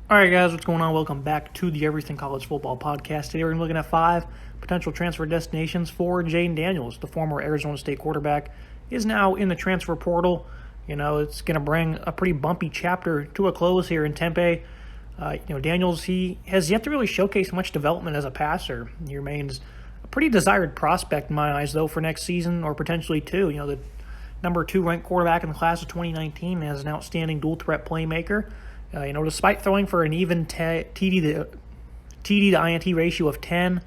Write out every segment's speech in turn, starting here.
All right, guys, what's going on? Welcome back to the Everything College Football Podcast. Today we're looking at 5 potential transfer destinations for Jayden Daniels. The former Arizona State quarterback is now in the transfer portal. It's going to bring a pretty bumpy chapter to a close here in Tempe. Daniels, he has yet to really showcase much development as a passer. He remains a pretty desired prospect in my eyes, though, for next season or potentially two. The number 2 ranked quarterback in the class of 2019 has an outstanding dual-threat playmaker. Despite throwing for an even TD-INT ratio of 10,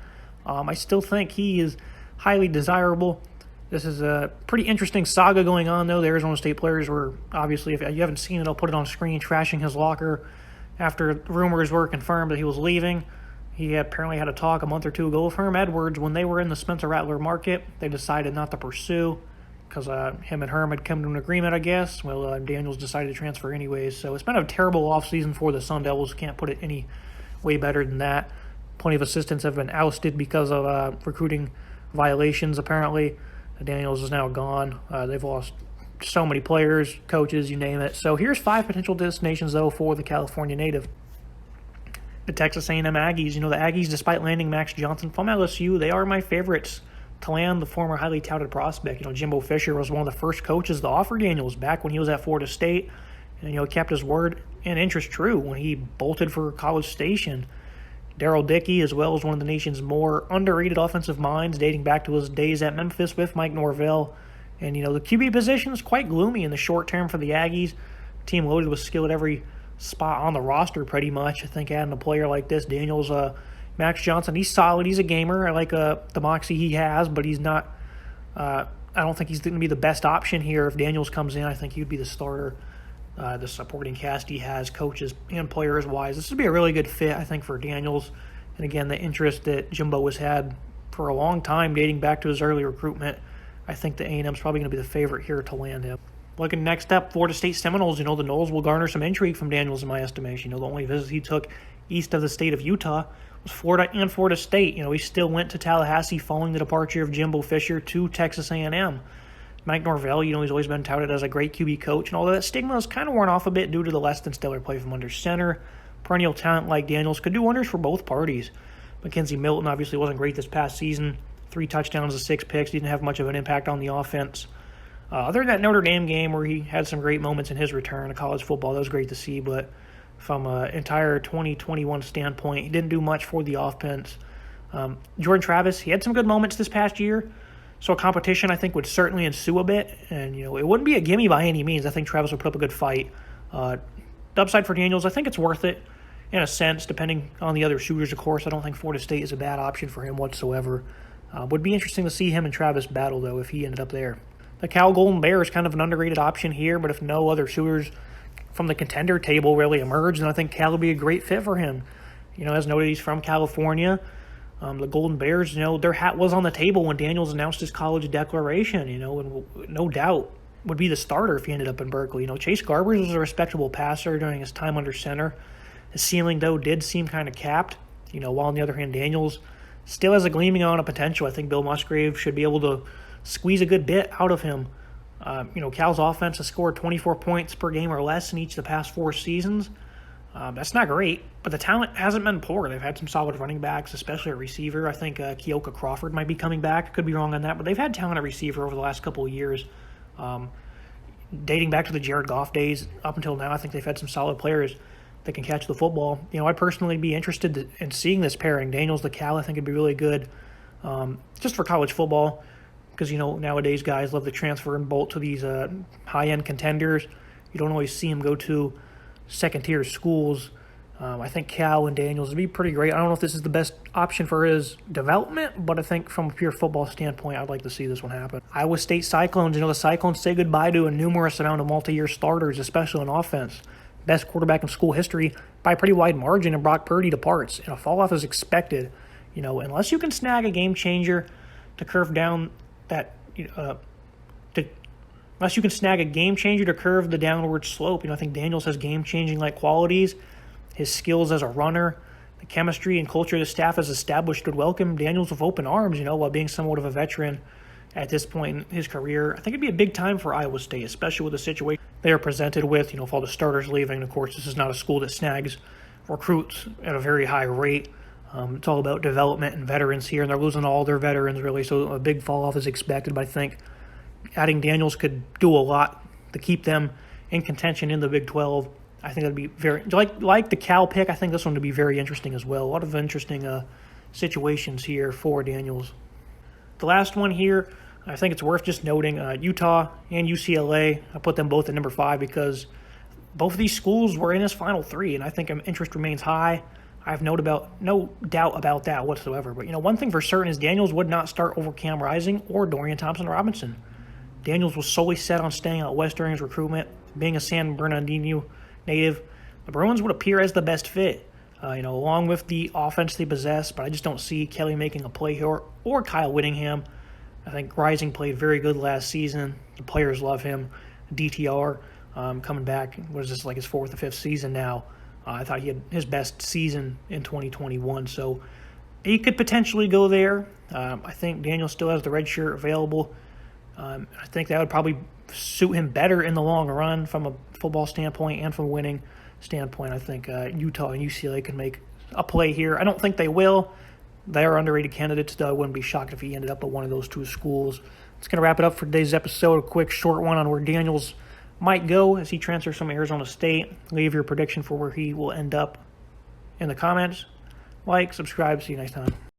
I still think he is highly desirable. This is a pretty interesting saga going on, though. The Arizona State players were, obviously, if you haven't seen it, I'll put it on screen, trashing his locker after rumors were confirmed that he was leaving. He apparently had a talk a month or two ago with Herm Edwards when they were in the Spencer Rattler market. They decided not to pursue because him and Herm had come to an agreement, I guess. Well, Daniels decided to transfer anyways. So it's been a terrible offseason for the Sun Devils. Can't put it any way better than that. Plenty of assistants have been ousted because of recruiting violations, apparently. Daniels is now gone. They've lost so many players, coaches, you name it. So here's 5 potential destinations, though, for the California native. The Texas A&M Aggies. The Aggies, despite landing Max Johnson from LSU, they are my favorites to land the former highly touted prospect. Jimbo Fisher was one of the first coaches to offer Daniels back when he was at Florida State. And, he kept his word and interest true when he bolted for College Station. Darrell Dickey, as well as one of the nation's more underrated offensive minds, dating back to his days at Memphis with Mike Norvell. And, the QB position is quite gloomy in the short term for the Aggies. Team loaded with skill at every spot on the roster, pretty much. I think adding a player like this, Daniels, Max Johnson, he's solid. He's a gamer. I like the moxie he has, but he's not I don't think he's going to be the best option here. If Daniels comes in, I think he would be the starter. The supporting cast he has, coaches and players-wise. This would be a really good fit, I think, for Daniels. And, again, the interest that Jimbo has had for a long time, dating back to his early recruitment, I think the A&M's probably going to be the favorite here to land him. Looking next up, Florida State Seminoles. The Noles will garner some intrigue from Daniels in my estimation. The only visit he took east of the state of Utah was Florida and Florida State. He still went to Tallahassee following the departure of Jimbo Fisher to Texas A&M. Mike Norvell, he's always been touted as a great QB coach, and although that stigma has kind of worn off a bit due to the less than stellar play from under center, perennial talent like Daniels could do wonders for both parties. Mackenzie Milton obviously wasn't great this past season. 3 touchdowns and 6 picks. Didn't have much of an impact on the offense. Other than that Notre Dame game where he had some great moments in his return to college football, that was great to see, but from an entire 2021 standpoint, he didn't do much for the offense. Jordan Travis, he had some good moments this past year, so a competition I think would certainly ensue a bit, and it wouldn't be a gimme by any means. I think Travis would put up a good fight. The upside for Daniels, I think it's worth it in a sense, depending on the other shooters, of course. I don't think Florida State is a bad option for him whatsoever. Would be interesting to see him and Travis battle, though, if he ended up there. The Cal Golden Bears, kind of an underrated option here, but if no other shooters from the contender table really emerge, then I think Cal would be a great fit for him. As noted, he's from California. The Golden Bears, their hat was on the table when Daniels announced his college declaration, and no doubt would be the starter if he ended up in Berkeley. Chase Garbers was a respectable passer during his time under center. His ceiling, though, did seem kind of capped, while on the other hand, Daniels still has a gleaming amount of potential. I think Bill Musgrave should be able to squeeze a good bit out of him. Cal's offense has scored 24 points per game or less in each of the past 4 seasons. That's not great, but the talent hasn't been poor. They've had some solid running backs, especially at receiver. I think Keoka Crawford might be coming back. Could be wrong on that, but they've had talent at receiver over the last couple of years. Dating back to the Jared Goff days up until now, I think they've had some solid players that can catch the football. I'd personally be interested in seeing this pairing. Daniels to Cal, I think, would be really good just for college football because, nowadays guys love to transfer and bolt to these high-end contenders. You don't always see them go to second-tier schools. I think Cal and Daniels would be pretty great. I don't know if this is the best option for his development, but I think from a pure football standpoint, I'd like to see this one happen. Iowa State Cyclones, the Cyclones say goodbye to a numerous amount of multi-year starters, especially on offense. Best quarterback in school history by a pretty wide margin, and Brock Purdy departs, and a fall-off is expected. Unless you can snag a game changer to curve down that, unless you can snag a game changer to curve the downward slope. I think Daniels has game-changing like qualities. His skills as a runner, the chemistry and culture the staff has established would welcome Daniels with open arms, while being somewhat of a veteran at this point in his career. I think it'd be a big time for Iowa State, especially with the situation they are presented with, with all the starters leaving. Of course, this is not a school that snags recruits at a very high rate. It's all about development and veterans here, and they're losing all their veterans, really, so a big fall-off is expected. But I think adding Daniels could do a lot to keep them in contention in the Big 12. I think that'd be very, like the Cal pick, I think this one would be very interesting as well. A lot of interesting situations here for Daniels. The last one here, I think it's worth just noting, Utah and UCLA. I put them both at number 5 because both of these schools were in his final 3, and I think interest remains high. I have no doubt about that whatsoever. But, one thing for certain is Daniels would not start over Cam Rising or Dorian Thompson-Robinson. Daniels was solely set on staying out west during his recruitment. Being a San Bernardino native, the Bruins would appear as the best fit, along with the offense they possess. But I just don't see Kelly making a play here or Kyle Whittingham. I think Rising played very good last season. The players love him. DTR coming back, was this like his 4th or 5th season now? I thought he had his best season in 2021, so he could potentially go there. I think Daniel still has the red shirt available. I think that would probably suit him better in the long run from a football standpoint and from a winning standpoint. I think Utah and UCLA can make a play here. I don't think they will. They are underrated candidates, though. I wouldn't be shocked if he ended up at one of those 2 schools. It's going to wrap it up for today's episode. A quick short one on where Daniels might go as he transfers from Arizona State. Leave your prediction for where he will end up in the comments. Like, subscribe. See you next time.